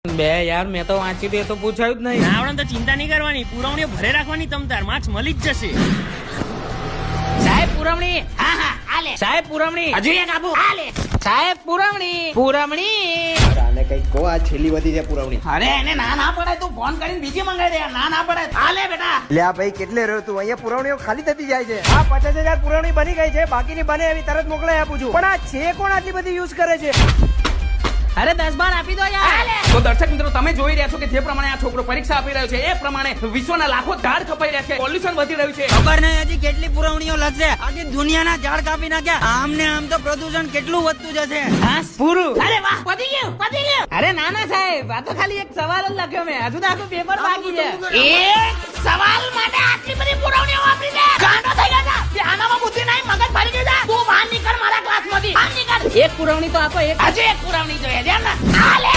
બે યાર મેં તો વાંચી દે તો પૂછાયું જ નહીં. આવડે તો ચિંતા નહીં કરવાની, પુરવણીઓ ભરે રાખવાની, તમતાર માર્ક્સ મળી જ જશે. સાહેબ પુરવણી. હા હા આલે સાહેબ પુરવણી. હજુ એક આપું આલે સાહેબ પુરવણી. પુરવણી. આને કઈ કહો, આ છેલ્લી વધી છે પુરવણી. અરે એને ના પડે તું ફોન કરીને બીજી મંગાવી દે. ના પડે આલે બેટા. લે આ ભાઈ કેટલે રહ્યો તું? અહીંયા પુરવણીઓ ખાલી થતી જાય છે. આ 50,000 પુરવણી બની ગઈ છે, બાકીની બને એવી તરત મોકલાઈ આપું છું. પણ આ છે કોણ આટલી બધી યુઝ કરે છે? અરે 10-12 આપી દો યાર. તો દર્શક મિત્રો, તમે જોઈ રહ્યા છો કે જે પ્રમાણે આ છોકરો પરીક્ષા આપી રહ્યો છે એ પ્રમાણે વિશ્વના લાખો ઝાડ કપાઈ રહ્યા છે, પોલ્યુશન વધી રહ્યું છે. ખબર નહીં હજી કેટલી પુરવણીઓ લાગશે. આખી દુનિયાના ઝાડ કાપી નાખ્યા. આમ ને આમ તો પ્રદૂષણ કેટલું વધતું જશે. હા પૂરું. અરે વાહ પતી ગયું. અરે ના ના સાહેબ, આ તો ખાલી એક સવાલ જ લખ્યો મેં. હજુ તો આખું પેપર બાકી છે. એક સવાલ માટે આટલી બધી પુરવણીઓ વાપરી દે. ગાંડો થઈ ગયા છે. આનામાં બુદ્ધિ નહીં, મગજ ફરી ગયું છે. તું બહાર નીકળ મારા ક્લાસમાંથી. બહાર નીકળ. એક પુરવણી તો આપો. એક હજુ એક પુરવણી જોઈએ છે ને. આલે